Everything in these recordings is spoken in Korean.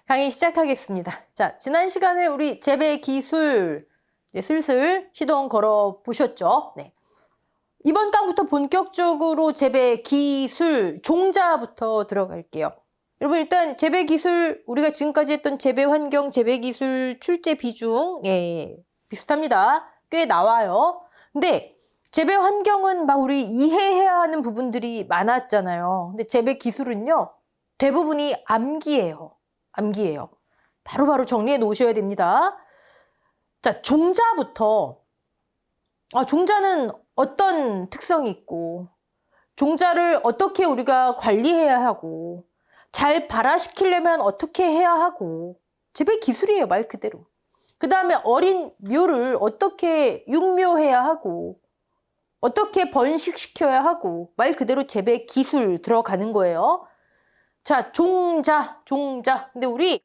강의 시작하겠습니다. 자, 지난 시간에 우리 재배 기술 이제 슬슬 시동 걸어 보셨죠? 네. 이번 강부터 본격적으로 재배 기술 종자부터 들어갈게요. 여러분 일단 재배 기술 우리가 지금까지 했던 재배 환경, 재배 기술 출제 비중 비슷합니다. 꽤 나와요. 근데 재배 환경은 막 우리 이해해야 하는 부분들이 많았잖아요. 근데 재배 기술은요. 대부분이 암기예요. 암기예요. 바로바로 정리해 놓으셔야 됩니다. 자, 종자부터 종자는 어떤 특성이 있고 종자를 어떻게 우리가 관리해야 하고 잘 발화시키려면 어떻게 해야 하고 재배 기술이에요. 말 그대로. 그 다음에 어린 묘를 어떻게 육묘해야 하고 어떻게 번식시켜야 하고 말 그대로 재배 기술 들어가는 거예요. 자, 종자. 근데 우리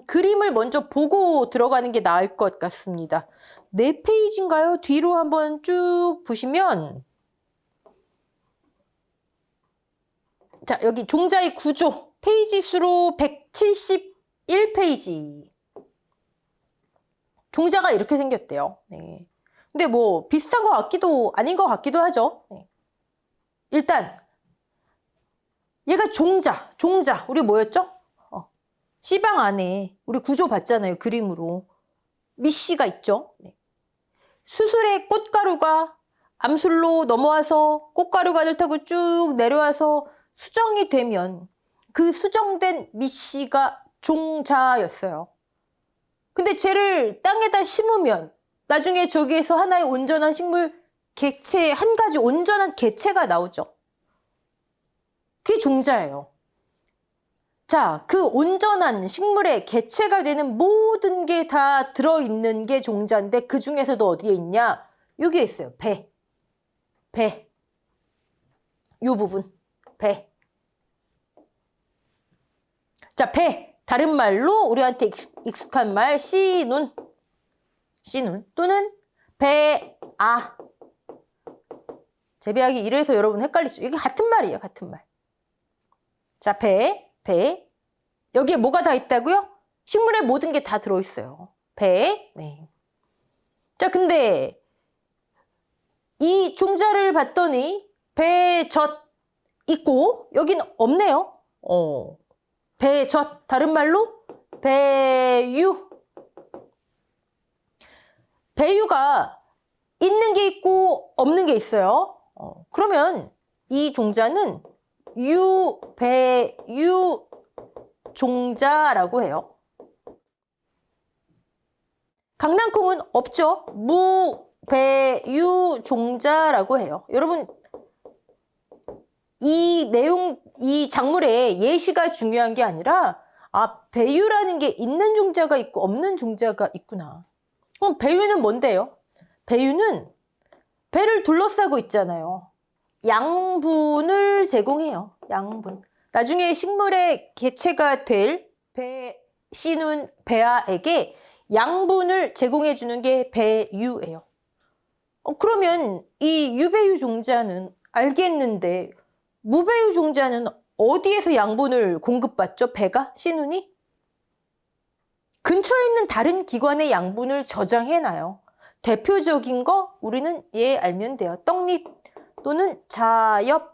그림을 먼저 보고 들어가는 게 나을 것 같습니다. 4페이지인가요? 뒤로 한번 쭉 보시면 자, 여기 종자의 구조 페이지 수로 171페이지. 종자가 이렇게 생겼대요. 네. 근데 뭐 비슷한 것 같기도 아닌 것 같기도 하죠. 네. 일단 얘가 종자. 우리 뭐였죠? C방 안에 우리 구조 봤잖아요. 그림으로. 밑씨가 있죠. 네. 수술의 꽃가루가 암술로 넘어와서 꽃가루관을 타고 쭉 내려와서 수정이 되면 그 수정된 밑씨가 종자였어요. 근데 쟤를 땅에다 심으면 나중에 저기에서 하나의 온전한 식물 개체, 한 가지 온전한 개체가 나오죠. 그게 종자예요. 자, 그 온전한 식물의 개체가 되는 모든 게 다 들어있는 게 종자인데 그 중에서도 어디에 있냐? 여기에 있어요. 배. 요 부분. 배. 자, 배. 다른 말로 우리한테 익숙한 말 씨눈 또는 배아. 재배하기 이래서 여러분 헷갈리죠. 이게 같은 말이에요. 같은 말. 자, 배. 여기에 뭐가 다 있다고요? 식물의 모든 게 다 들어있어요. 배. 네. 자, 근데 이 종자를 봤더니 배젖 있고 여긴 없네요. 배젖. 다른 말로 배유. 배유가 있는 게 있고 없는 게 있어요. 그러면 이 종자는 유배유 종자라고 해요. 강낭콩은 없죠. 무배유 종자라고 해요. 여러분 이 내용, 이 작물의 예시가 중요한 게 아니라 배유라는 게 있는 종자가 있고 없는 종자가 있구나. 그럼 배유는 뭔데요? 배유는 배를 둘러싸고 있잖아요. 양분을 제공해요. 양분. 나중에 식물의 개체가 될 씨눈 배아에게 양분을 제공해 주는 게 배유예요. 그러면 이 유배유 종자는 알겠는데 무배유 종자는 어디에서 양분을 공급받죠? 배가? 씨눈이? 근처에 있는 다른 기관의 양분을 저장해놔요. 대표적인 거 우리는 알면 돼요. 떡잎 또는 자엽.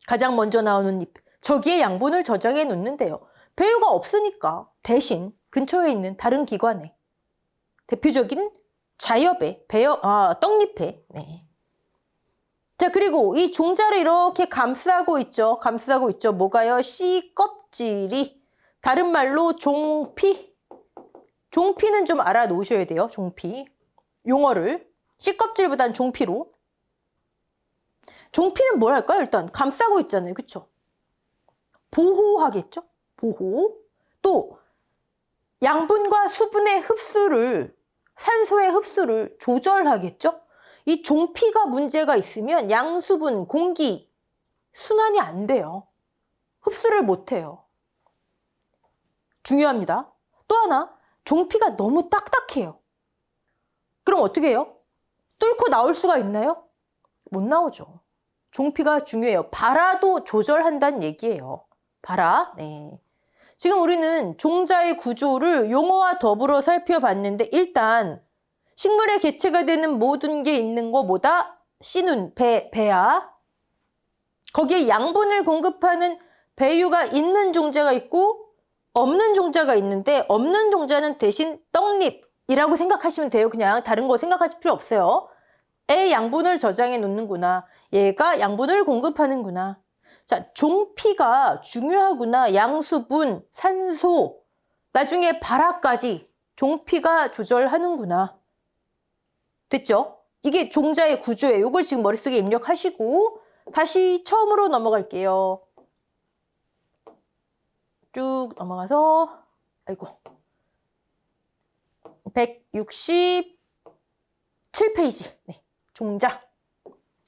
가장 먼저 나오는 잎. 저기에 양분을 저장해 놓는데요. 배유가 없으니까 대신 근처에 있는 다른 기관에 대표적인 자엽에 떡잎에. 네. 자, 그리고 이 종자를 이렇게 감싸고 있죠. 뭐가요? 씨 껍질이. 다른 말로 종피. 종피는 좀 알아놓으셔야 돼요. 종피. 용어를. 씨 껍질보단 종피로. 종피는 뭘 할까요? 일단 감싸고 있잖아요. 그쵸? 보호하겠죠? 보호. 또 양분과 수분의 흡수를, 산소의 흡수를 조절하겠죠? 이 종피가 문제가 있으면 양수분, 공기 순환이 안 돼요. 흡수를 못 해요. 중요합니다. 또 하나, 종피가 너무 딱딱해요. 그럼 어떻게 해요? 뚫고 나올 수가 있나요? 못 나오죠. 종피가 중요해요. 발화도 조절한다는 얘기예요. 발화. 네. 지금 우리는 종자의 구조를 용어와 더불어 살펴봤는데 일단 식물의 개체가 되는 모든 게 있는 거 뭐다? 씨눈, 배야. 거기에 양분을 공급하는 배유가 있는 종자가 있고 없는 종자가 있는데 없는 종자는 대신 떡잎이라고 생각하시면 돼요. 그냥 다른 거 생각하실 필요 없어요. 애 양분을 저장해 놓는구나. 얘가 양분을 공급하는구나. 자, 종피가 중요하구나. 양수분, 산소, 나중에 발화까지 종피가 조절하는구나. 됐죠? 이게 종자의 구조예요. 이걸 지금 머릿속에 입력하시고 다시 처음으로 넘어갈게요. 쭉 넘어가서 아이고 167페이지. 네, 종자.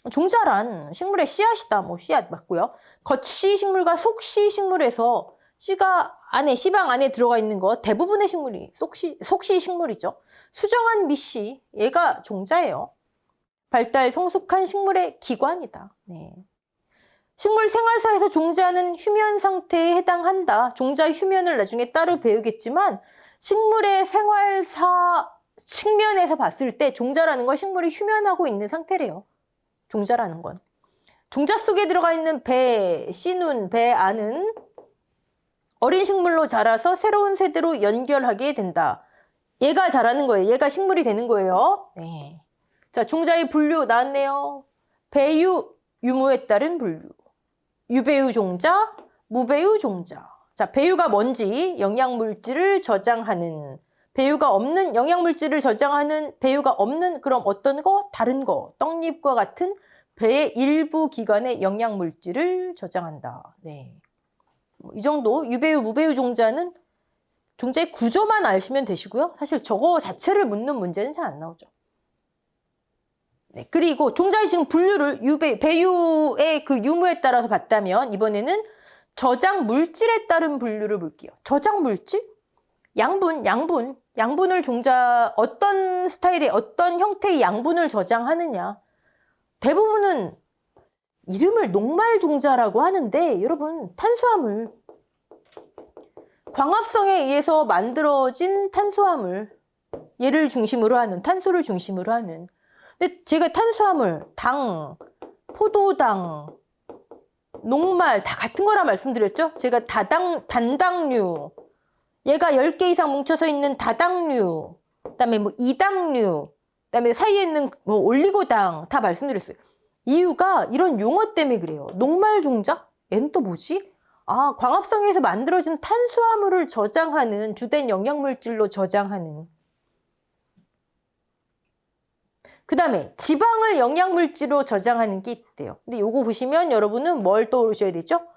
종자란 식물의 씨앗이다. 뭐 씨앗 맞고요. 겉씨 식물과 속씨 식물에서 씨가 안에 씨방 안에 들어가 있는 거 대부분의 식물이 속씨 식물이죠. 수정한 밑씨 얘가 종자예요. 발달 성숙한 식물의 기관이다. 네. 식물 생활사에서 종자는 휴면 상태에 해당한다. 종자 휴면을 나중에 따로 배우겠지만 식물의 생활사 측면에서 봤을 때 종자라는 건 식물이 휴면하고 있는 상태래요. 종자라는 건. 종자 속에 들어가 있는 배, 씨눈, 배 안은 어린 식물로 자라서 새로운 세대로 연결하게 된다. 얘가 자라는 거예요. 얘가 식물이 되는 거예요. 네. 자, 종자의 분류 나왔네요. 배유, 유무에 따른 분류. 유배유 종자, 무배유 종자. 자, 배유가 뭔지 영양물질을 저장하는, 배유가 없는 영양물질을 저장하는, 배유가 없는 그럼 어떤 거? 다른 거. 떡잎과 같은 배의 일부 기관의 영양물질을 저장한다. 네. 이 정도 유배유, 무배유 종자는 종자의 구조만 아시면 되시고요. 사실 저거 자체를 묻는 문제는 잘 안 나오죠. 네, 그리고 종자의 지금 분류를 배유의 그 유무에 따라서 봤다면 이번에는 저장 물질에 따른 분류를 볼게요. 저장 물질? 양분을 종자 어떤 스타일의 어떤 형태의 양분을 저장하느냐. 대부분은 이름을 녹말 종자라고 하는데 여러분 탄수화물, 광합성에 의해서 만들어진 탄수화물, 얘를 중심으로 하는, 탄소를 중심으로 하는. 근데 제가 탄수화물, 당, 포도당, 녹말 다 같은 거라 말씀드렸죠? 제가 단당류, 얘가 10개 이상 뭉쳐서 있는 다당류, 그다음에 뭐 이당류, 그다음에 사이에 있는 뭐 올리고당 다 말씀드렸어요. 이유가 이런 용어 때문에 그래요. 녹말 종자? 얘는 또 뭐지? 아, 광합성에서 만들어진 탄수화물을 저장하는 주된 영양물질로 저장하는. 그 다음에 지방을 영양물질로 저장하는 게 있대요. 근데 요거 보시면 여러분은 뭘 떠오르셔야 되죠?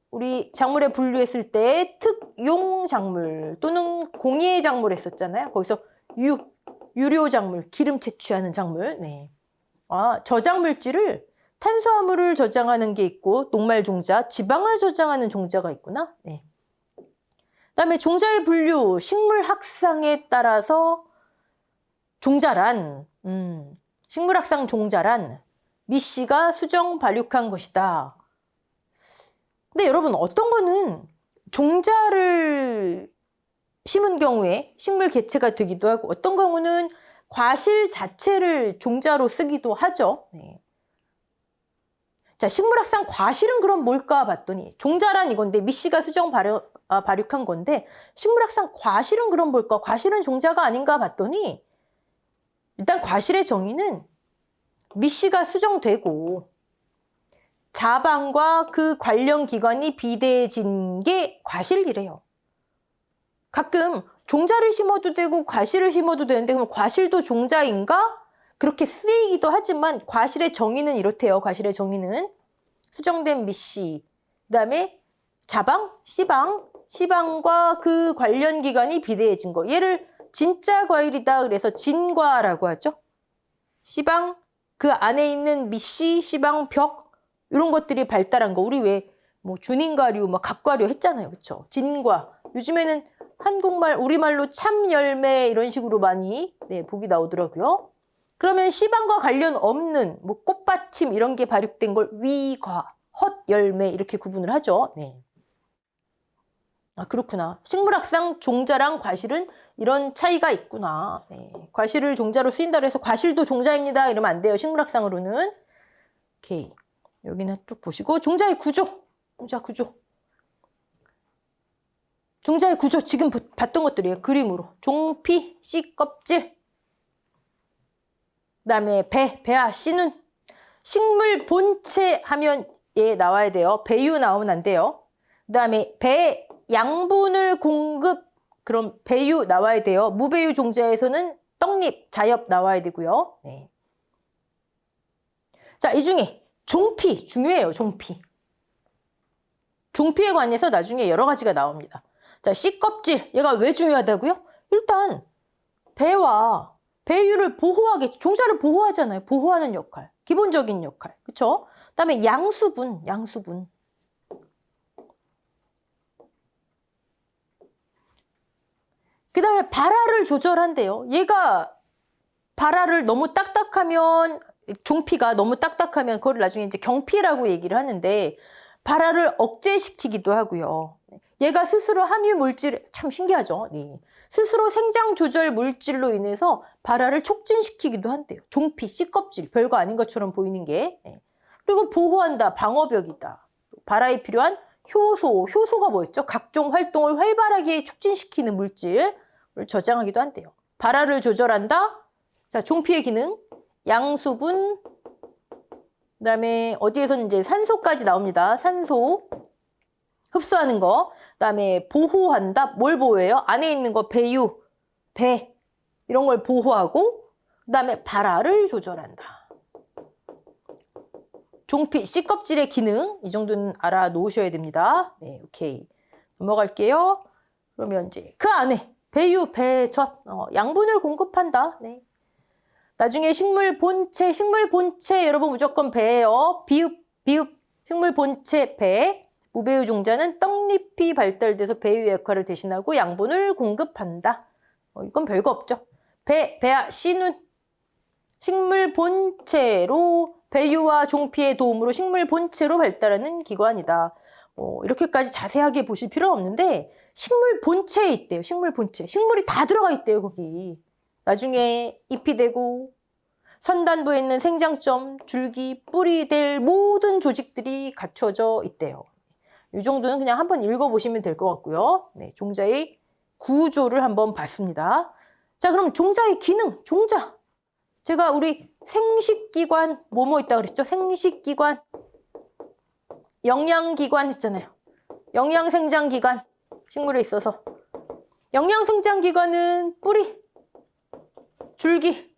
우리 작물에 분류했을 때 특용 작물 또는 공예 작물 했었잖아요. 거기서 유료 작물, 기름 채취하는 작물. 네. 아, 저장 물질을 탄수화물을 저장하는 게 있고 녹말 종자, 지방을 저장하는 종자가 있구나. 네. 그다음에 종자의 분류, 식물 학상에 따라서 종자란 식물 학상 종자란 미씨가 수정 발육한 것이다. 근데 여러분 어떤 거는 종자를 심은 경우에 식물 개체가 되기도 하고 어떤 경우는 과실 자체를 종자로 쓰기도 하죠. 네. 자, 식물학상 과실은 그럼 뭘까 봤더니 종자란 이건데 미씨가 수정 발육한 건데 식물학상 과실은 그럼 뭘까? 과실은 종자가 아닌가 봤더니 일단 과실의 정의는 미씨가 수정되고 자방과 그 관련 기관이 비대해진 게 과실이래요. 가끔 종자를 심어도 되고 과실을 심어도 되는데 그럼 과실도 종자인가? 그렇게 쓰이기도 하지만 과실의 정의는 이렇대요. 과실의 정의는 수정된 미씨, 그 다음에 자방, 씨방과 그 관련 기관이 비대해진 거. 얘를 진짜 과일이다 그래서 진과라고 하죠. 씨방, 그 안에 있는 미씨, 씨방, 벽 이런 것들이 발달한 거. 우리 왜 뭐 준인과류, 막 갑과류 했잖아요. 그렇죠? 진과. 요즘에는 한국말, 우리말로 참열매 이런 식으로 많이 복이 나오더라고요. 그러면 씨방과 관련 없는 뭐 꽃받침 이런 게 발육된 걸 위과, 헛열매 이렇게 구분을 하죠. 네. 아, 그렇구나. 식물학상 종자랑 과실은 이런 차이가 있구나. 네. 과실을 종자로 쓰인다고 해서 과실도 종자입니다. 이러면 안 돼요. 식물학상으로는. 오케이. 여기는 쭉 보시고 종자의 구조. 종자 구조. 종자의 구조 지금 봤던 것들이에요. 그림으로. 종피, 씨 껍질. 그다음에 배아, 씨눈. 식물 본체 하면 얘 나와야 돼요. 배유 나오면 안 돼요. 그다음에 배 양분을 공급. 그럼 배유 나와야 돼요. 무배유 종자에서는 떡잎, 자엽 나와야 되고요. 네. 자, 이 중에 종피 중요해요. 종피. 종피에 관해서 나중에 여러 가지가 나옵니다. 자, 씨 껍질. 얘가 왜 중요하다고요? 일단 배와 배유를 보호하게 종자를 보호하잖아요. 보호하는 역할. 기본적인 역할. 그렇죠? 그다음에 양수분. 그다음에 발화를 조절한대요. 얘가 발화를 너무 딱딱하면 종피가 너무 딱딱하면 그걸 나중에 이제 경피라고 얘기를 하는데 발화를 억제시키기도 하고요. 얘가 스스로 함유 물질 참 신기하죠. 네. 스스로 생장 조절 물질로 인해서 발화를 촉진시키기도 한대요. 종피, 씨껍질 별거 아닌 것처럼 보이는 게. 네. 그리고 보호한다, 방어벽이다. 발화에 필요한 효소가 뭐였죠? 각종 활동을 활발하게 촉진시키는 물질을 저장하기도 한대요. 발화를 조절한다. 자, 종피의 기능, 양수분, 그다음에 어디에서는 이제 산소까지 나옵니다. 산소 흡수하는 거. 그다음에 보호한다. 뭘 보호해요? 안에 있는 거 배유, 배 이런 걸 보호하고 그다음에 발화를 조절한다. 종피, 씨껍질의 기능 이 정도는 알아놓으셔야 됩니다. 네, 오케이. 넘어갈게요. 그러면 이제 그 안에 배유, 배젖, 양분을 공급한다. 네. 나중에 식물 본체 여러분 무조건 배예요. 비읍, 식물 본체 배. 무배유 종자는 떡잎이 발달돼서 배유 역할을 대신하고 양분을 공급한다. 이건 별거 없죠. 배아, 씨눈. 식물 본체로 배유와 종피의 도움으로 식물 본체로 발달하는 기관이다. 이렇게까지 자세하게 보실 필요는 없는데 식물 본체에 있대요. 식물 본체. 식물이 다 들어가 있대요. 거기. 나중에 잎이 되고 선단부에 있는 생장점, 줄기, 뿌리 될 모든 조직들이 갖춰져 있대요. 이 정도는 그냥 한번 읽어보시면 될 것 같고요. 네, 종자의 구조를 한번 봤습니다. 자, 그럼 종자의 기능, 종자. 제가 우리 생식기관 뭐뭐 있다고 그랬죠? 생식기관, 영양기관 했잖아요. 영양생장기관, 식물에 있어서. 영양생장기관은 뿌리, 줄기,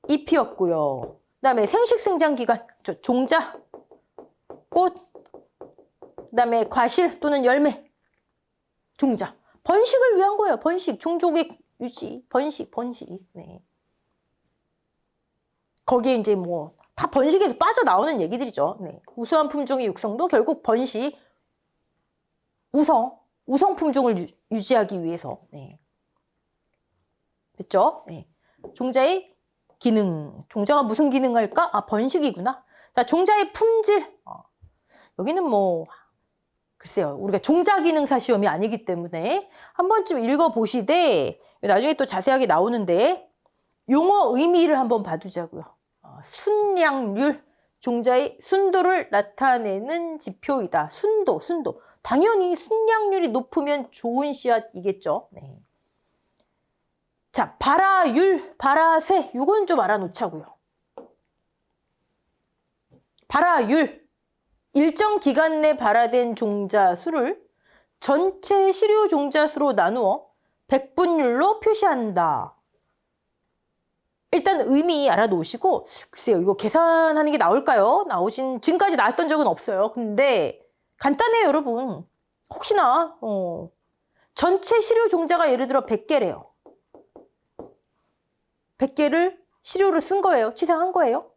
잎이었고요. 그다음에 생식생장기관, 종자, 꽃, 그다음에 과실 또는 열매, 종자. 번식을 위한 거예요. 번식, 종족의 유지, 번식. 네. 거기에 이제 뭐 다 번식에서 빠져나오는 얘기들이죠. 네. 우수한 품종의 육성도 결국 번식, 우성 품종을 유지하기 위해서. 네. 됐죠? 네. 종자의 기능. 종자가 무슨 기능을 할까? 아, 번식이구나. 자, 종자의 품질. 여기는 뭐 글쎄요. 우리가 종자 기능사 시험이 아니기 때문에 한 번쯤 읽어보시되 나중에 또 자세하게 나오는데 용어 의미를 한번 봐두자고요. 순량률. 종자의 순도를 나타내는 지표이다. 순도. 당연히 순량률이 높으면 좋은 씨앗이겠죠. 네. 자, 발화율, 발화세, 요건 좀 알아놓자고요. 발화율, 일정 기간 내 발화된 종자 수를 전체 시료 종자 수로 나누어 백분율로 표시한다. 일단 의미 알아놓으시고, 글쎄요, 이거 계산하는 게 나올까요? 지금까지 나왔던 적은 없어요. 근데 간단해요, 여러분. 혹시나 전체 시료 종자가 예를 들어 100개래요. 100개를 시료로 쓴 거예요. 치상한 거예요.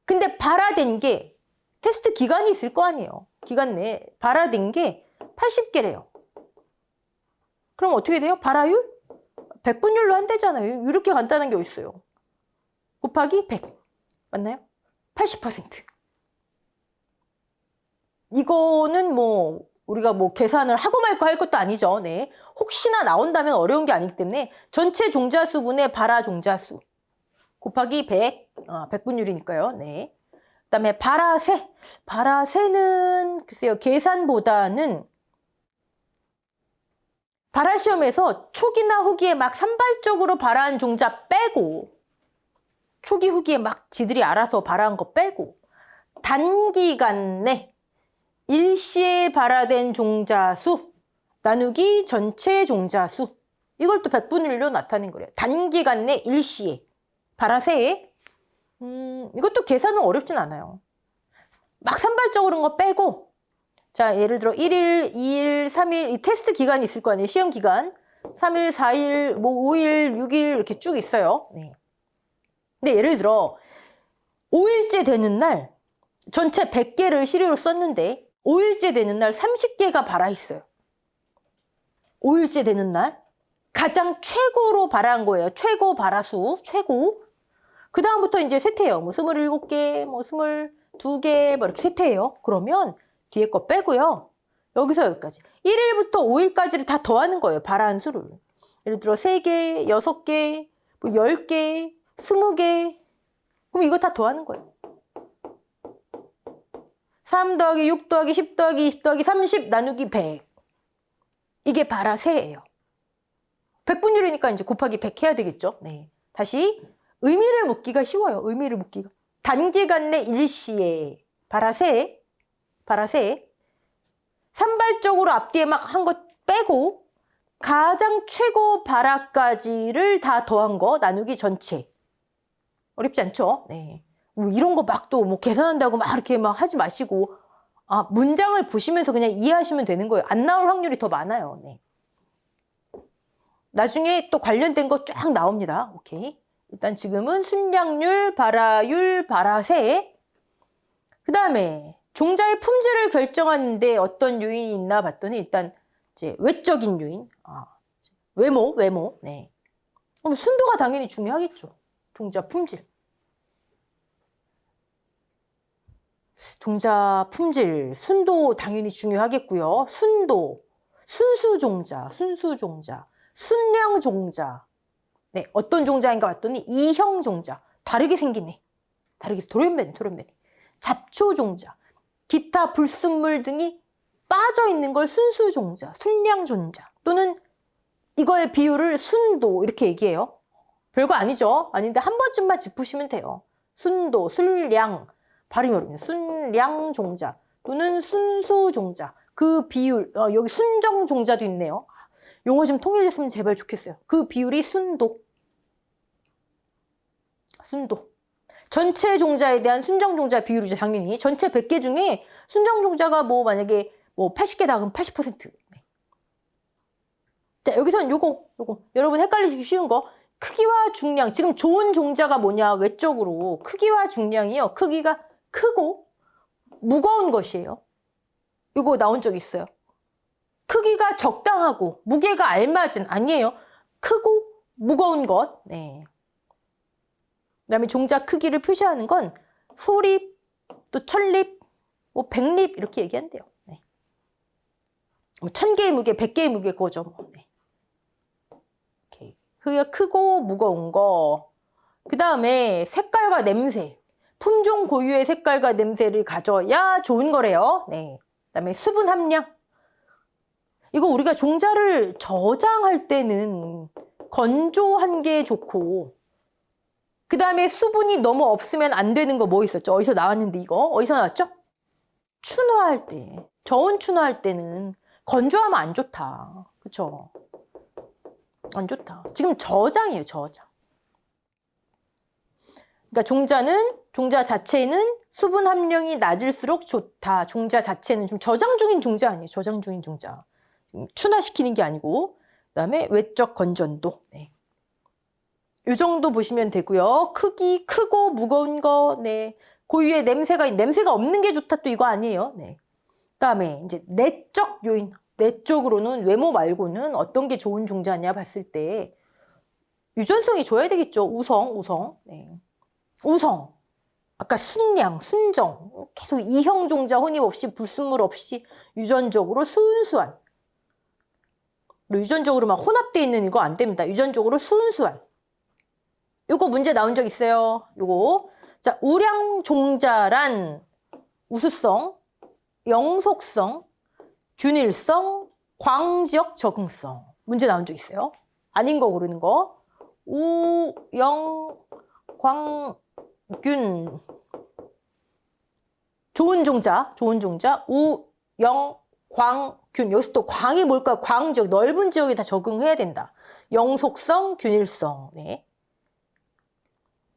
근데 발화된 게 테스트 기간이 있을 거 아니에요. 기간 내에 발화된 게 80개래요. 그럼 어떻게 돼요? 발화율? 100분율로 한대잖아요. 이렇게 간단한 게 어딨어요. 곱하기 100. 맞나요? 80%. 이거는 뭐 우리가 뭐 계산을 하고 말고 할 것도 아니죠. 네. 혹시나 나온다면 어려운 게 아니기 때문에 전체 종자수분의 발화 종자수 곱하기 100, 100분율이니까요. 네. 그다음에 발화세. 발화세는 글쎄요. 계산보다는 발화 시험에서 초기나 후기에 막 산발적으로 발화한 종자 빼고 초기 후기에 막 지들이 알아서 발화한 거 빼고 단기간 내 일시에 발화된 종자수 나누기 전체 종자수 이걸 또 100분율로 나타낸 거래요. 단기간 내 일시에 발화세에 이것도 계산은 어렵진 않아요. 막 산발적으로 그런 거 빼고 자 예를 들어 1일, 2일, 3일 이 테스트 기간이 있을 거 아니에요. 시험 기간 3일, 4일, 뭐 5일, 6일 이렇게 쭉 있어요. 네. 근데 예를 들어 5일째 되는 날 전체 100개를 시료로 썼는데 5일째 되는 날 30개가 발화했어요. 5일째 되는 날 가장 최고로 발화한 거예요. 최고 발화수, 최고. 그 다음부터 이제 세태예요. 뭐 27개, 뭐 22개, 뭐 이렇게 세태예요. 그러면 뒤에 거 빼고요. 여기서 여기까지. 1일부터 5일까지를 다 더하는 거예요. 발화한 수를. 예를 들어 3개, 6개, 뭐 10개, 20개. 그럼 이거 다 더하는 거예요. 3 더하기 6 더하기 10 더하기 20 더하기 30 나누기 100. 이게 발화세예요. 100분율이니까 이제 곱하기 100 해야 되겠죠. 네. 다시 의미를 묻기가 쉬워요. 의미를 묻기가. 단기간 내 일시에 발화세 산발적으로 앞뒤에 막 한 것 빼고 가장 최고 발화까지를 다 더한 거 나누기 전체. 어렵지 않죠? 네. 뭐 이런 거 막 또 뭐 계산한다고 막 이렇게 막 하지 마시고 문장을 보시면서 그냥 이해하시면 되는 거예요. 안 나올 확률이 더 많아요. 네. 나중에 또 관련된 거 쫙 나옵니다. 오케이. 일단 지금은 순량률, 발화율, 발화세. 그 다음에 종자의 품질을 결정하는데 어떤 요인이 있나 봤더니 일단 이제 외적인 요인, 외모. 네. 그럼 순도가 당연히 중요하겠죠. 종자 품질. 종자 품질, 순도 당연히 중요하겠고요. 순도, 순수종자, 순량종자. 네, 어떤 종자인가 봤더니 이형 종자. 다르게 생기네. 다르게 돌연변이. 잡초종자. 기타 불순물 등이 빠져있는 걸 순수종자, 순량종자. 또는 이거의 비율을 순도 이렇게 얘기해요. 별거 아니죠. 아닌데 한 번쯤만 짚으시면 돼요. 순도, 순량. 발음이 어렵네요. 순량종자 또는 순수종자. 그 비율, 여기 순정종자도 있네요. 용어 좀 통일됐으면 제발 좋겠어요. 그 비율이 순도. 전체 종자에 대한 순정종자 비율이죠, 당연히. 전체 100개 중에 순정종자가 뭐 만약에 뭐 80개다 그럼 80%. 네. 자, 여기서는 요거 여러분 헷갈리시기 쉬운 거. 크기와 중량. 지금 좋은 종자가 뭐냐? 외적으로 크기와 중량이요. 크기가 크고 무거운 것이에요. 이거 나온 적 있어요. 크기가 적당하고 무게가 알맞은 아니에요. 크고 무거운 것. 네. 그다음에 종자 크기를 표시하는 건 소립, 또 천립, 뭐 백립 이렇게 얘기한대요. 네. 뭐 1000개의 무게, 100개의 무게 그거죠. 뭐. 네. 이렇게 크기가 크고 무거운 거. 그다음에 색깔과 냄새. 품종 고유의 색깔과 냄새를 가져야 좋은 거래요. 네. 그다음에 수분 함량. 이거 우리가 종자를 저장할 때는 건조한 게 좋고 그 다음에 수분이 너무 없으면 안 되는 거 뭐 있었죠? 어디서 나왔는데 이거? 어디서 나왔죠? 추노할 때, 저온 추노할 때는 건조하면 안 좋다. 그쵸? 안 좋다. 지금 저장이에요, 저장. 그러니까 종자 자체는 수분 함량이 낮을수록 좋다. 종자 자체는 좀 저장 중인 종자 아니에요. 저장 중인 종자. 추나시키는 게 아니고. 그다음에 외적 건전도. 네. 이 정도 보시면 되고요. 크기 크고 무거운 거. 네. 고유의 냄새가 없는 게 좋다 또 이거 아니에요. 네. 그다음에 이제 내적 요인. 내적으로는 외모 말고는 어떤 게 좋은 종자냐 봤을 때 유전성이 좋아야 되겠죠. 우성. 네. 우성. 아까 순량, 순정, 계속 이형 종자 혼입 없이 불순물 없이 유전적으로 순수한. 유전적으로만 혼합되어 있는 이거 안 됩니다. 유전적으로 순수한. 요거 문제 나온 적 있어요. 요거. 자, 우량 종자란 우수성, 영속성, 균일성, 광지역 적응성. 문제 나온 적 있어요. 아닌 거 고르는 거. 우, 영, 광, 균. 좋은 종자, 우, 영, 광, 균. 여기서 또 광이 뭘까? 광지역, 넓은 지역에 다 적응해야 된다. 영속성, 균일성. 네.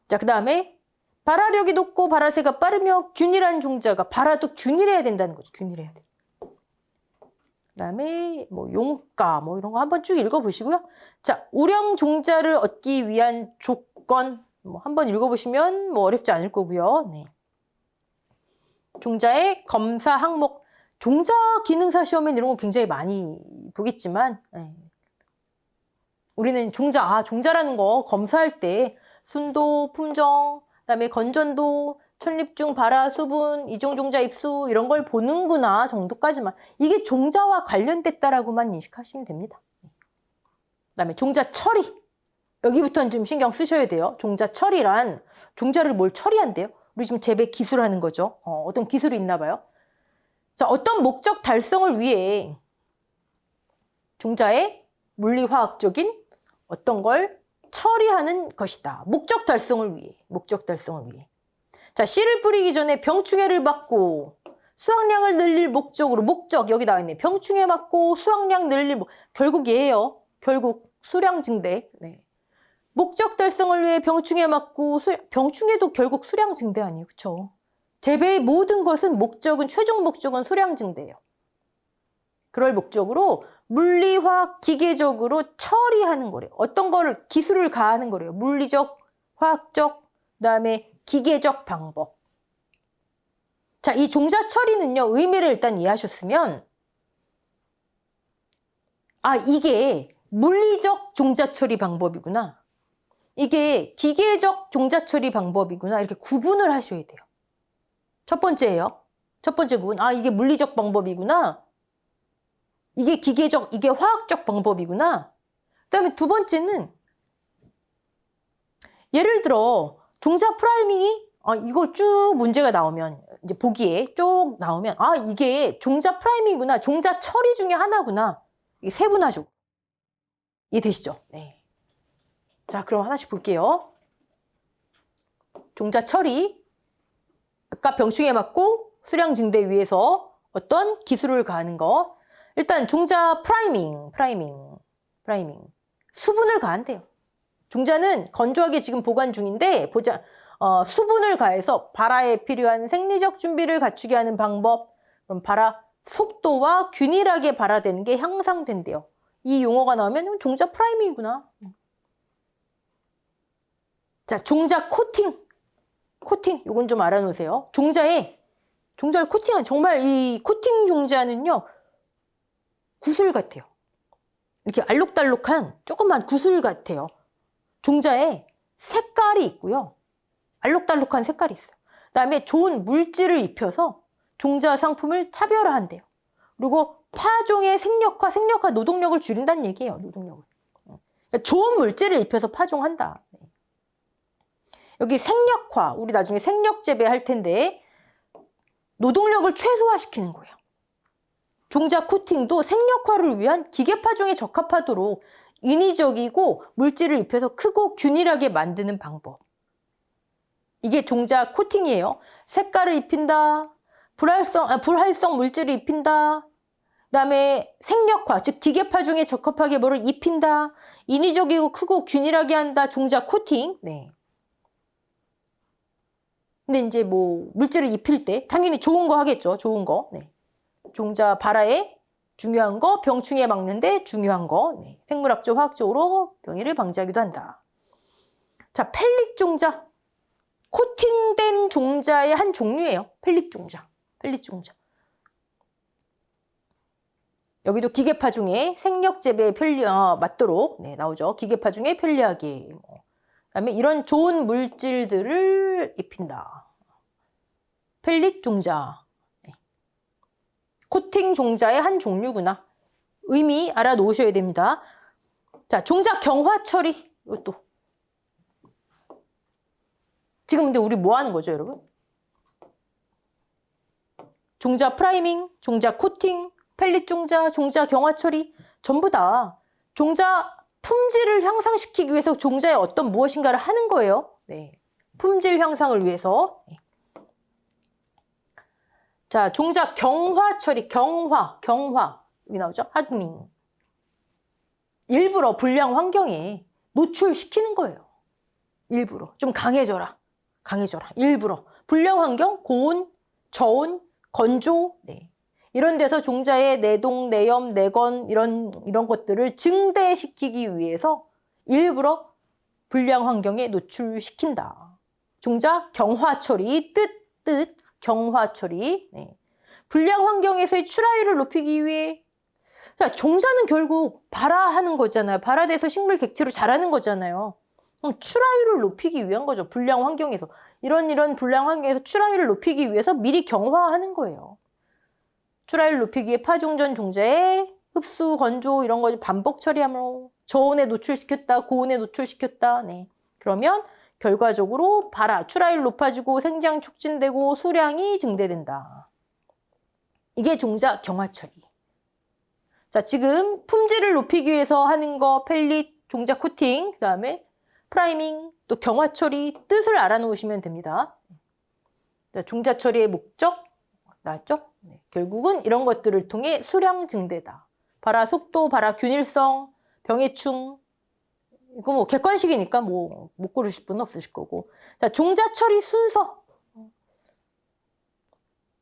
자, 그 다음에 발화력이 높고 발화세가 빠르며 균일한 종자가 발화도 균일해야 된다는 거죠. 균일해야 돼. 그 다음에 뭐 용가 뭐 이런 거 한번 쭉 읽어보시고요. 자, 우량 종자를 얻기 위한 조건 뭐 한번 읽어보시면 뭐 어렵지 않을 거고요. 네. 종자의 검사 항목, 종자 기능사 시험엔 이런 거 굉장히 많이 보겠지만 네. 우리는 종자라는 거 검사할 때 순도, 품종, 그다음에 건전도, 천립중, 발화, 수분, 이종종자 입수 이런 걸 보는구나 정도까지만 이게 종자와 관련됐다라고만 인식하시면 됩니다. 그다음에 종자 처리 여기부터는 좀 신경 쓰셔야 돼요. 종자 처리란 종자를 뭘 처리한대요? 우리 지금 재배 기술하는 거죠. 어떤 기술이 있나 봐요. 자, 어떤 목적 달성을 위해 종자의 물리화학적인 어떤 걸 처리하는 것이다. 목적 달성을 위해. 자, 씨를 뿌리기 전에 병충해를 막고 수확량을 늘릴 목적으로 여기 나와 있네. 병충해 막고 수확량 늘릴 결국 얘예요. 결국 수량 증대. 네. 목적 달성을 위해 병충해 막고 병충해도 결국 수량 증대 아니에요. 그렇죠? 재배의 모든 것은 최종 목적은 수량 증대예요. 그럴 목적으로 물리화학 기계적으로 처리하는 거래요. 어떤 거를 기술을 가하는 거래요. 물리적, 화학적, 그다음에 기계적 방법. 자, 이 종자 처리는요. 의미를 일단 이해하셨으면 이게 물리적 종자 처리 방법이구나. 이게 기계적 종자 처리 방법이구나. 이렇게 구분을 하셔야 돼요. 첫 번째예요. 첫 번째 구분. 이게 물리적 방법이구나. 이게 기계적, 이게 화학적 방법이구나. 그다음에 두 번째는 예를 들어 종자 프라이밍이 이걸 쭉 문제가 나오면 이제 보기에 쭉 나오면 이게 종자 프라이밍이구나. 종자 처리 중에 하나구나. 이게 세분화적. 이해되시죠? 네. 자, 그럼 하나씩 볼게요. 종자 처리. 아까 병충해 맞고 수량 증대 위해서 어떤 기술을 가하는 거. 일단 종자 프라이밍. 수분을 가한대요. 종자는 건조하게 지금 보관 중인데 수분을 가해서 발화에 필요한 생리적 준비를 갖추게 하는 방법. 그럼 발화 속도와 균일하게 발화되는 게 향상된대요. 이 용어가 나오면 종자 프라이밍이구나. 자, 종자 코팅. 요건 좀 알아놓으세요. 종자를 코팅한 정말 이 코팅 종자는요. 구슬 같아요. 이렇게 알록달록한 조그만 구슬 같아요. 종자에 색깔이 있고요. 알록달록한 색깔이 있어요. 그다음에 좋은 물질을 입혀서 종자 상품을 차별화한대요. 그리고 파종의 생력화 노동력을 줄인다는 얘기예요. 노동력을. 그러니까 좋은 물질을 입혀서 파종한다. 여기 생력화, 우리 나중에 생력 재배할 텐데 노동력을 최소화시키는 거예요. 종자 코팅도 생력화를 위한 기계 파종에 적합하도록 인위적이고 물질을 입혀서 크고 균일하게 만드는 방법. 이게 종자 코팅이에요. 색깔을 입힌다. 불활성 물질을 입힌다. 그다음에 생력화, 즉 기계 파종에 적합하게 뭐를 입힌다. 인위적이고 크고 균일하게 한다. 종자 코팅. 네. 근데 이제 뭐 물질을 입힐 때 당연히 좋은 거 하겠죠. 좋은 거. 네. 종자 발화에 중요한 거, 병충해 막는데 중요한 거. 네. 생물학적, 화학적으로 병해를 방지하기도 한다. 자, 펠릿 종자. 코팅된 종자의 한 종류예요. 펠릿 종자. 여기도 기계 파종에 생력 재배에 맞도록 나오죠. 기계 파종에 편리하게. 그다음에 이런 좋은 물질들을 입힌다. 펠릿 종자. 네. 코팅 종자의 한 종류구나. 의미 알아놓으셔야 됩니다. 자, 종자 경화 처리. 이것도. 지금 근데 우리 뭐 하는 거죠, 여러분? 종자 프라이밍, 종자 코팅, 펠릿 종자, 종자 경화 처리 전부 다 종자 품질을 향상시키기 위해서 종자에 어떤 무엇인가를 하는 거예요. 네. 품질 향상을 위해서. 네. 자, 종자 경화 처리, 경화. 여기 나오죠? 하드닝. 일부러 불량 환경에 노출시키는 거예요. 일부러. 좀 강해져라. 일부러. 불량 환경, 고온, 저온, 건조, 네. 이런 데서 종자의 내동, 내염, 내건 이런 것들을 증대시키기 위해서 일부러 불량 환경에 노출시킨다. 종자 경화 처리, 뜻 경화 처리. 네. 불량 환경에서의 출하율을 높이기 위해 자, 종자는 결국 발화하는 거잖아요. 발화돼서 식물 객체로 자라는 거잖아요. 그럼 출하율을 높이기 위한 거죠. 불량 환경에서. 이런 불량 환경에서 출하율을 높이기 위해서 미리 경화하는 거예요. 출하율을 높이기 위해 파종전 종자에 흡수, 건조 이런 거 반복 처리하므로 저온에 노출시켰다, 고온에 노출시켰다. 네. 그러면 결과적으로 출하율 높아지고 생장 촉진되고 수량이 증대된다. 이게 종자 경화 처리. 자, 지금 품질을 높이기 위해서 하는 거 펠릿, 종자 코팅, 그다음에 프라이밍, 또 경화 처리 뜻을 알아놓으시면 됩니다. 자, 종자 처리의 목적 나왔죠? 네. 결국은 이런 것들을 통해 수량 증대다. 발화 속도, 발화 균일성, 병해충. 이거 뭐 객관식이니까 뭐 못 고르실 분은 없으실 거고. 자, 종자 처리 순서.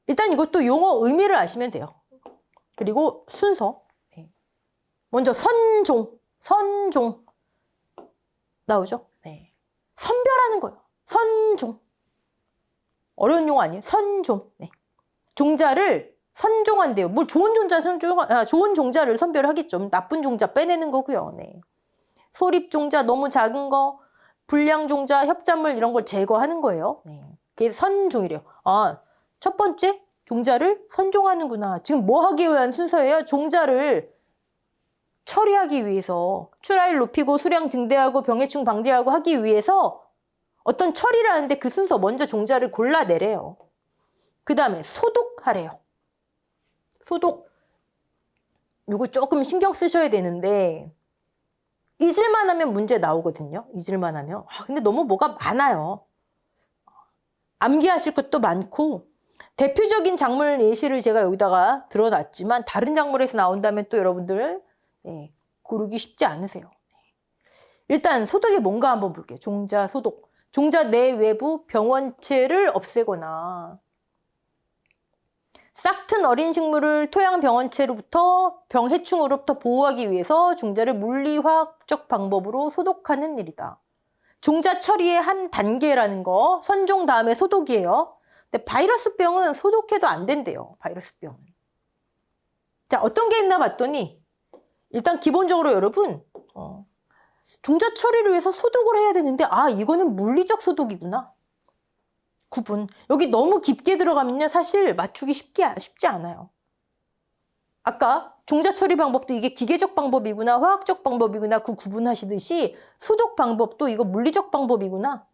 일단 이것도 용어 의미를 아시면 돼요. 그리고 순서. 네. 먼저 선종. 나오죠? 네. 선별하는 거예요. 선종. 어려운 용어 아니에요? 선종. 네. 종자를 선종한대요. 뭘 좋은 종자를 선별하겠죠. 나쁜 종자 빼내는 거고요. 네. 소립 종자 너무 작은 거, 불량 종자, 협작물 이런 걸 제거하는 거예요. 네. 그게 선종이래요. 아, 첫 번째 종자를 선종하는구나. 지금 뭐 하기 위한 순서예요? 종자를 처리하기 위해서 출하율 높이고 수량 증대하고 병해충 방지하고 하기 위해서 어떤 처리를 하는데 그 순서 먼저 종자를 골라내래요. 그 다음에 소독하래요. 소독. 요거 조금 신경 쓰셔야 되는데 잊을만 하면 문제 나오거든요. 잊을만 하면. 근데 너무 뭐가 많아요. 암기하실 것도 많고 대표적인 작물 예시를 제가 여기다가 들어놨지만 다른 작물에서 나온다면 또 여러분들 네, 고르기 쉽지 않으세요. 일단 소독이 뭔가 한번 볼게요. 종자 소독. 종자 내 외부 병원체를 없애거나 싹튼 어린 식물을 토양 병원체로부터 병해충으로부터 보호하기 위해서 종자를 물리화학적 방법으로 소독하는 일이다. 종자 처리의 한 단계라는 거, 선종 다음에 소독이에요. 근데 바이러스병은 소독해도 안 된대요. 바이러스병은. 자, 어떤 게 있나 봤더니 일단 기본적으로 여러분 종자 처리를 위해서 소독을 해야 되는데 이거는 물리적 소독이구나. 구분. 여기 너무 깊게 들어가면요. 사실 맞추기 쉽지 않아요. 아까 종자 처리 방법도 이게 기계적 방법이구나 화학적 방법이구나 그 구분하시듯이 소독 방법도 이거 물리적 방법이구나.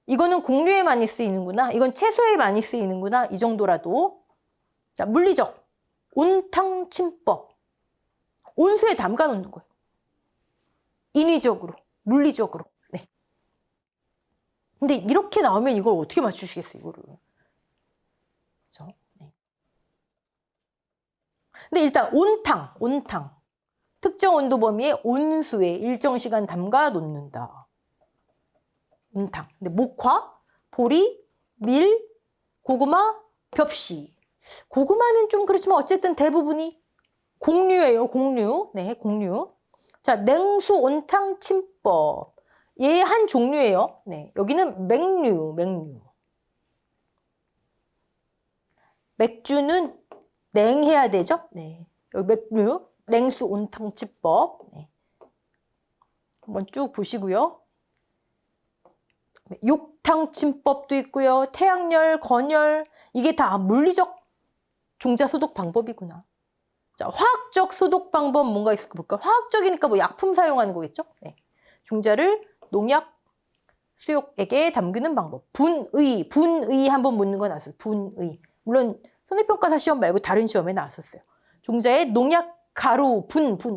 이거는 곡류에 많이 쓰이는구나. 이건 채소에 많이 쓰이는구나. 이 정도라도. 자, 물리적. 온탕침법. 온수에 담가 놓는 거예요. 인위적으로, 물리적으로. 네. 근데 이렇게 나오면 이걸 어떻게 맞추시겠어요, 이거를. 그렇죠? 네. 근데 일단 온탕. 특정 온도 범위의 온수에 일정 시간 담가 놓는다. 온탕. 근데 목화, 보리, 밀, 고구마, 벽시. 고구마는 좀 그렇지만 어쨌든 대부분이 곡류예요, 곡류. 네, 곡류. 자, 냉수 온탕 침법. 얘 한 종류예요. 네, 여기는 맥류. 맥주는 냉해야 되죠? 네. 여기 맥류, 냉수 온탕 침법. 네. 한번 쭉 보시고요. 욕탕침법도 있고요. 태양열, 건열, 이게 다 물리적 종자 소독 방법이구나. 자, 화학적 소독 방법 뭔가 있을까 볼까? 화학적이니까 뭐 약품 사용하는 거겠죠? 네. 종자를 농약 수욕액에 담그는 방법. 분의 한번 묻는 거 나왔어요. 분의. 물론 손해평가사 시험 말고 다른 시험에 나왔었어요. 종자에 농약 가루,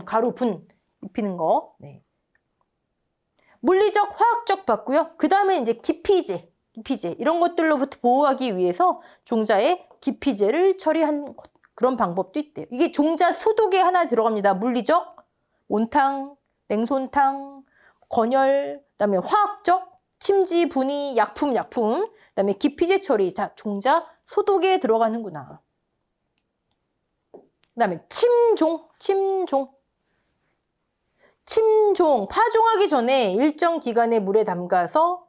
가루, 분 입히는 거. 네. 물리적, 화학적 봤고요. 그 다음에 이제 기피제 이런 것들로부터 보호하기 위해서 종자에 기피제를 처리한 그런 방법도 있대요. 이게 종자 소독에 하나 들어갑니다. 물리적, 온탕, 냉손탕, 건열, 그다음에 화학적, 침지, 분이, 약품, 그다음에 기피제 처리 다 종자 소독에 들어가는구나. 그다음에 침종, 파종하기 전에 일정 기간의 물에 담가서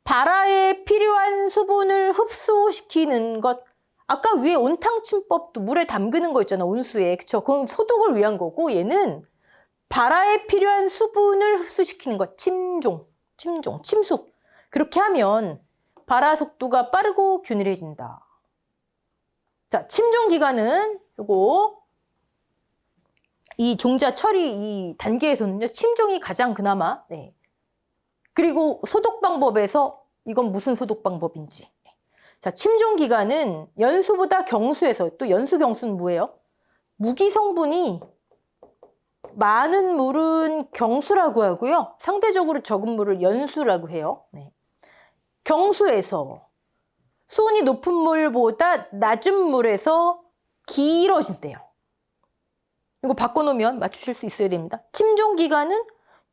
발화에 필요한 수분을 흡수시키는 것. 아까 위에 온탕침법도 물에 담그는 거 있잖아, 온수에. 그쵸? 그건 소독을 위한 거고, 얘는 발화에 필요한 수분을 흡수시키는 것. 침수. 그렇게 하면 발화 속도가 빠르고 균일해진다. 자, 침종 기간은 요거 이 종자 처리 이 단계에서는요, 침종이 가장 그나마, 네. 그리고 소독 방법에서 이건 무슨 소독 방법인지. 자, 침종 기간은 연수보다 경수에서, 또 연수 경수는 뭐예요? 무기 성분이 많은 물은 경수라고 하고요. 상대적으로 적은 물을 연수라고 해요. 네. 경수에서 수온이 높은 물보다 낮은 물에서 길어진대요. 이거 바꿔놓으면 맞추실 수 있어야 됩니다. 침종 기간은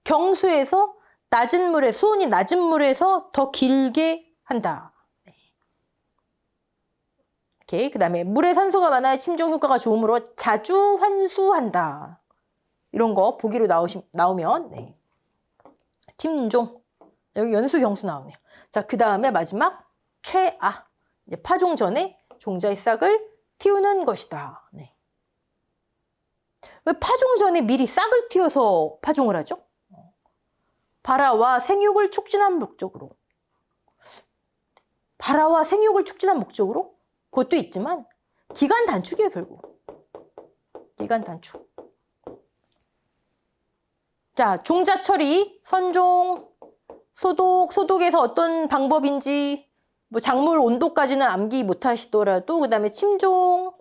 경수에서 낮은 물에, 수온이 낮은 물에서 더 길게 한다. 네. 오케이. 그 다음에 물에 산소가 많아야 침종 효과가 좋으므로 자주 환수한다. 이런 거 보기로 나오면, 네. 침종. 여기 연수 경수 나오네요. 자, 그 다음에 마지막 최아. 이제 파종 전에 종자의 싹을 틔우는 것이다. 네. 왜 파종 전에 미리 싹을 틔워서 파종을 하죠? 발화와 생육을 촉진한 목적으로. 발화와 생육을 촉진한 목적으로? 그것도 있지만 기간 단축이에요, 결국. 기간 단축. 자, 종자 처리, 선종, 소독에서 어떤 방법인지 뭐 작물 온도까지는 암기 못하시더라도 그 다음에 침종,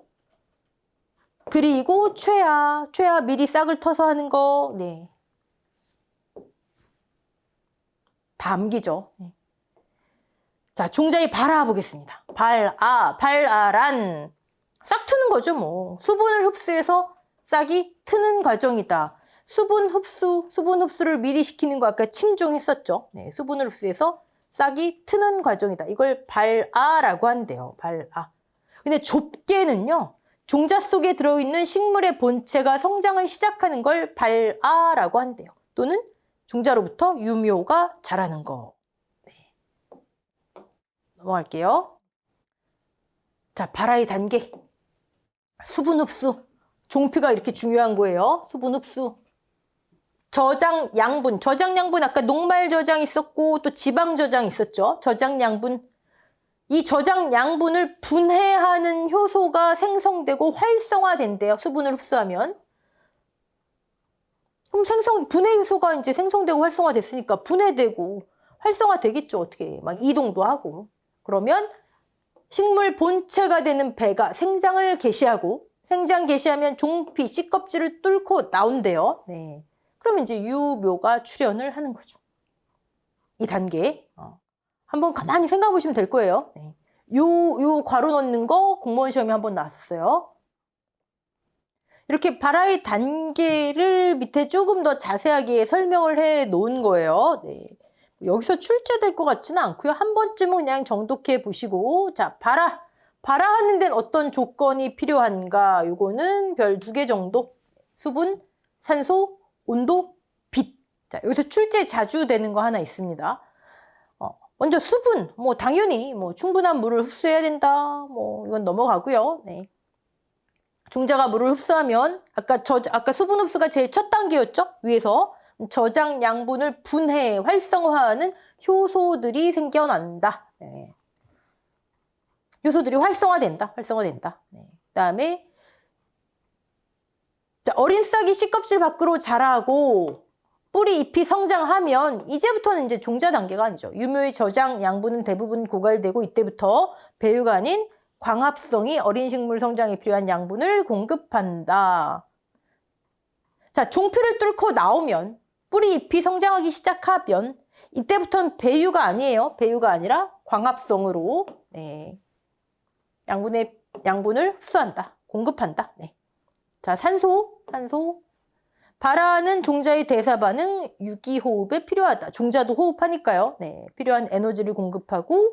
그리고 최아 미리 싹을 터서 하는 거, 네. 다 암기죠. 네. 자, 종자의 발화 보겠습니다. 발아란 싹 트는 거죠, 뭐. 수분을 흡수해서 싹이 트는 과정이다. 수분 흡수를 미리 시키는 거 아까 침종했었죠. 네, 수분을 흡수해서 싹이 트는 과정이다. 이걸 발아라고 한대요. 발아. 근데 좁게는요, 종자 속에 들어있는 식물의 본체가 성장을 시작하는 걸 발아라고 한대요. 또는 종자로부터 유묘가 자라는 거. 네. 넘어갈게요. 자, 발아의 단계. 수분 흡수. 종피가 이렇게 중요한 거예요. 수분 흡수. 저장 양분 아까 녹말 저장 있었고 또 지방 저장 있었죠. 저장 양분. 이 저장 양분을 분해하는 효소가 생성되고 활성화된대요. 수분을 흡수하면. 그럼 분해 효소가 이제 생성되고 활성화됐으니까 분해되고 활성화되겠죠. 어떻게 막 이동도 하고. 그러면 식물 본체가 되는 배가 생장 개시하면 종피, 씨껍질을 뚫고 나온대요. 네. 그럼 이제 유묘가 출현을 하는 거죠. 이 단계. 한번 가만히 생각해 보시면 될 거예요. 네. 요 괄호 넣는 거 공무원 시험에 한번 나왔어요. 이렇게 발화의 단계를 밑에 조금 더 자세하게 설명을 해 놓은 거예요. 네. 여기서 출제될 것 같지는 않고요. 한 번쯤은 그냥 정독해 보시고, 자, 발화하는 데는 어떤 조건이 필요한가? 요거는 별 2개 정도. 수분, 산소, 온도, 빛. 자, 여기서 출제 자주 되는 거 하나 있습니다. 먼저 수분, 뭐 당연히 뭐 충분한 물을 흡수해야 된다. 뭐 이건 넘어가고요. 네. 종자가 물을 흡수하면 아까 수분 흡수가 제일 첫 단계였죠. 위에서 저장 양분을 분해, 활성화하는 효소들이 생겨난다. 네. 효소들이 활성화된다. 네. 그다음에 자, 어린 싹이 씨껍질 밖으로 자라고 뿌리 잎이 성장하면 이제부터는 이제 종자 단계가 아니죠. 유묘의 저장 양분은 대부분 고갈되고 이때부터 배유가 아닌 광합성이 어린 식물 성장에 필요한 양분을 공급한다. 자, 종피를 뚫고 나오면 뿌리 잎이 성장하기 시작하면 이때부터는 배유가 아니에요. 배유가 아니라 광합성으로 네. 양분을 흡수한다. 공급한다. 네. 자, 산소. 발화하는 종자의 대사 반응, 유기호흡에 필요하다. 종자도 호흡하니까요. 네, 필요한 에너지를 공급하고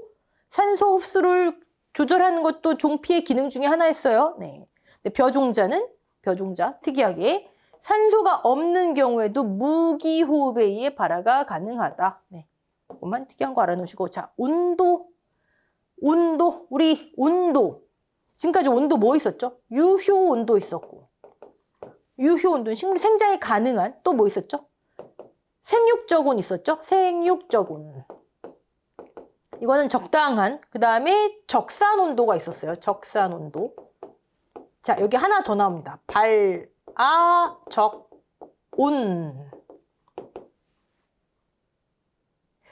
산소 흡수를 조절하는 것도 종피의 기능 중에 하나였어요. 네. 벼종자 특이하게 산소가 없는 경우에도 무기호흡에 의해 발화가 가능하다. 네. 조금만 특이한 거 알아놓으시고 자, 온도. 우리 온도. 지금까지 온도 뭐 있었죠? 유효 온도 있었고. 유효 온도는 식물 생장에 가능한 또 뭐 있었죠? 생육적 온 있었죠? 생육적 온. 이거는 적당한. 그 다음에 적산 온도가 있었어요. 적산 온도. 자, 여기 하나 더 나옵니다. 발아적 온.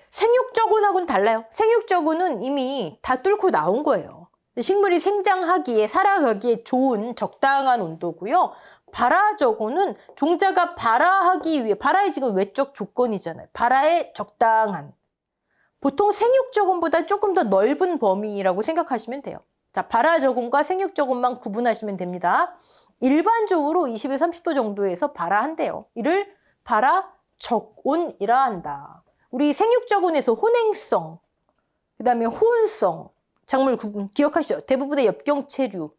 생육적 온하고는 달라요. 생육적 온은 이미 다 뚫고 나온 거예요. 식물이 생장하기에 살아가기에 좋은 적당한 온도고요. 발화적 온은 종자가 발화하기 위해 발화의 지금 외적 조건이잖아요. 발화에 적당한. 보통 생육적 온보다 조금 더 넓은 범위라고 생각하시면 돼요. 자, 발화적 온과 생육적 온만 구분하시면 됩니다. 일반적으로 20에 30도 정도에서 발화한대요. 이를 발화적 온이라 한다. 우리 생육적 온에서 혼행성, 그 다음에 호운성, 작물 구분 기억하시죠? 대부분의 엽경체류,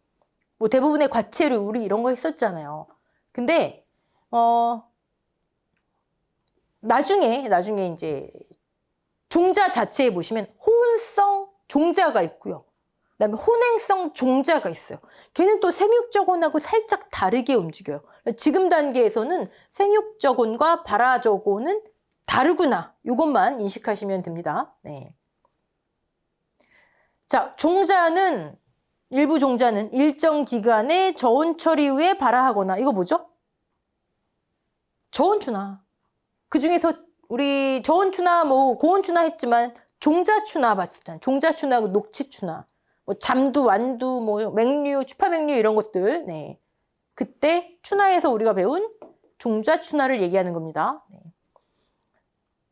뭐 대부분의 과체류 우리 이런 거 했었잖아요. 근데 나중에 이제 종자 자체에 보시면 호운성 종자가 있고요. 그다음에 혼행성 종자가 있어요. 걔는 또 생육적 온하고 살짝 다르게 움직여요. 지금 단계에서는 생육적 온과 발화적 온은 다르구나. 이것만 인식하시면 됩니다. 네. 자, 일부 종자는 일정 기간의 저온 처리 후에 발화하거나 이거 뭐죠? 저온추나. 그 중에서 우리 저온추나 뭐 고온추나 했지만 종자추나 봤었잖아요. 종자추나, 녹치추나, 뭐 잠두, 완두, 뭐 맹류, 추파맹류 이런 것들. 네. 그때 추나에서 우리가 배운 종자추나를 얘기하는 겁니다. 네.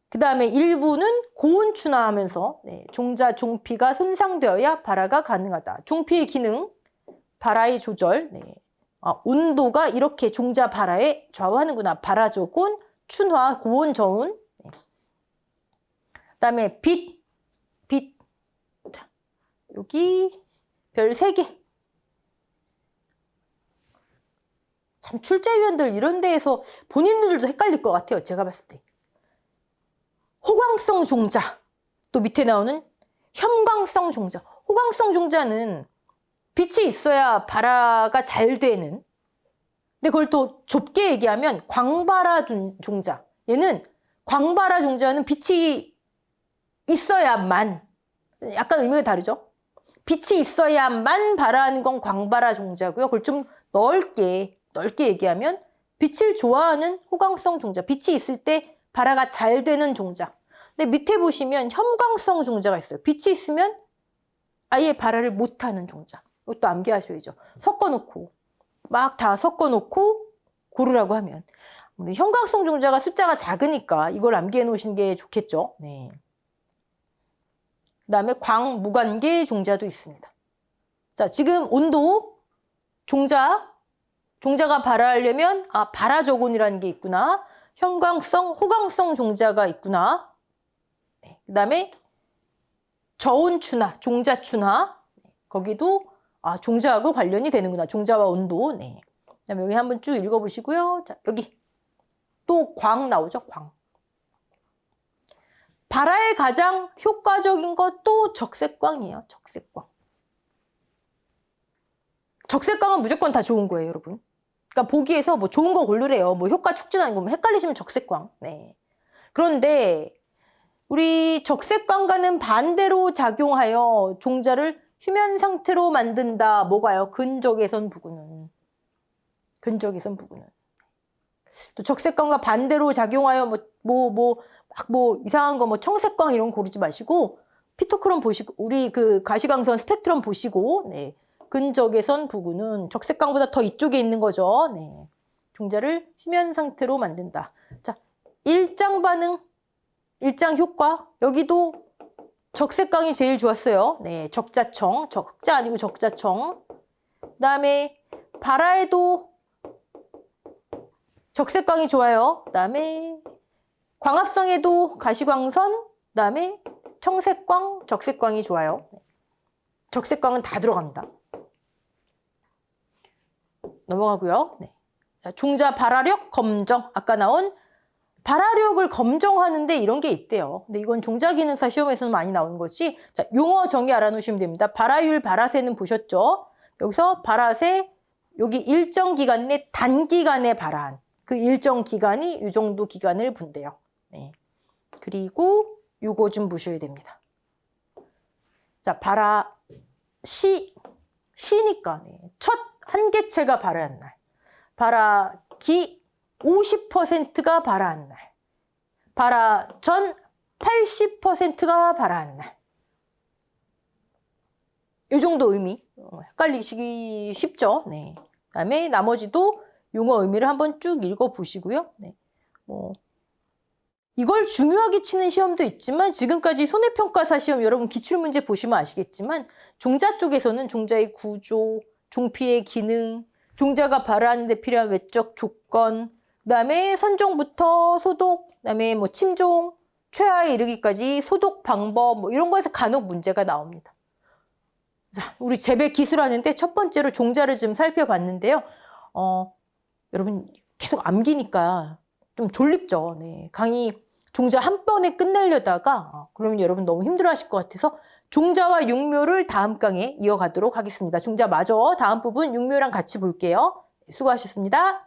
그 다음에 일부는 고온추나 하면서 네, 종자, 종피가 손상되어야 발화가 가능하다. 종피의 기능, 발화의 조절, 네. 온도가 이렇게 종자 발화에 좌우하는구나. 발화적 온, 춘화, 고온, 저온. 네. 그 다음에 빛. 자, 여기 별 3개. 참 출제위원들 이런 데에서 본인들도 헷갈릴 것 같아요. 제가 봤을 때. 호광성 종자, 또 밑에 나오는 혐광성 종자. 호광성 종자는 빛이 있어야 발화가 잘 되는. 근데 그걸 또 좁게 얘기하면 광발화 종자. 얘는 광발화 종자는 빛이 있어야만, 약간 의미가 다르죠? 빛이 있어야만 발화하는 건 광발화 종자고요. 그걸 좀 넓게 얘기하면 빛을 좋아하는 호광성 종자. 빛이 있을 때 발화가 잘 되는 종자. 근데 밑에 보시면 혐광성 종자가 있어요. 빛이 있으면 아예 발화를 못하는 종자. 이것도 암기하셔야죠. 막 다 섞어놓고 고르라고 하면. 혐광성 종자가 숫자가 작으니까 이걸 암기해 놓으시는 게 좋겠죠. 네. 그 다음에 광무관계 종자도 있습니다. 자, 지금 온도, 종자가 발화하려면 발화적 온이라는 게 있구나. 혐광성, 호광성 종자가 있구나. 네. 그 다음에 저온추나, 종자추나. 거기도 종자하고 관련이 되는구나. 종자와 온도. 네. 그다음에 여기 한번 쭉 읽어보시고요. 자, 여기 또 광 나오죠. 광. 발화에 가장 효과적인 것도 적색광이에요. 적색광. 적색광은 무조건 다 좋은 거예요, 여러분. 그러니까 보기에서 뭐 좋은 거 고르래요. 뭐 효과 촉진하는 거 헷갈리시면 적색광. 네. 그런데 우리 적색광과는 반대로 작용하여 종자를 휴면 상태로 만든다. 뭐가요? 근적외선 부근은. 근적외선 부근은. 또 적색광과 반대로 작용하여 이상한 거 청색광 이런 거 고르지 마시고 피토크롬 보시고 우리 그 가시광선 스펙트럼 보시고 네. 근적외선 부근은 적색광보다 더 이쪽에 있는 거죠. 네. 종자를 휴면 상태로 만든다. 자, 일장 반응, 일장 효과. 여기도 적색광이 제일 좋았어요. 네, 적자청, 적자 아니고 적자청. 그다음에 발화에도 적색광이 좋아요. 그다음에 광합성에도 가시광선, 그다음에 청색광, 적색광이 좋아요. 적색광은 다 들어갑니다. 넘어가고요. 네. 자, 종자 발화력 검정. 아까 나온 발화력을 검정하는데 이런 게 있대요. 근데 이건 종자기능사 시험에서는 많이 나오는 거지. 자, 용어 정의 알아놓으시면 됩니다. 발화율, 발화세는 보셨죠? 여기서 발화세, 여기 일정 기간 내 단기간에 발화한 그 일정 기간이 이 정도 기간을 본대요. 네. 그리고 요거 좀 보셔야 됩니다. 자, 발화 시니까 네. 첫 한 개체가 발화한 날. 발화기 50%가 발화한 날. 발화 전 80%가 발화한 날. 이 정도 의미. 헷갈리시기 쉽죠? 네. 그다음에 나머지도 용어 의미를 한번 쭉 읽어보시고요. 네. 이걸 중요하게 치는 시험도 있지만 지금까지 손해평가사 시험 여러분 기출문제 보시면 아시겠지만 종자 쪽에서는 종자의 구조, 종피의 기능, 종자가 발화하는 데 필요한 외적 조건, 그다음에 선종부터 소독, 그다음에 침종, 최하에 이르기까지 소독 방법 이런 거에서 간혹 문제가 나옵니다. 자, 우리 재배 기술하는데 첫 번째로 종자를 좀 살펴봤는데요. 여러분 계속 암기니까 좀 졸립죠. 네. 강의 종자 한 번에 끝내려다가 그러면 여러분 너무 힘들어하실 것 같아서 종자와 육묘를 다음 강에 이어가도록 하겠습니다. 종자 마저 다음 부분 육묘랑 같이 볼게요. 수고하셨습니다.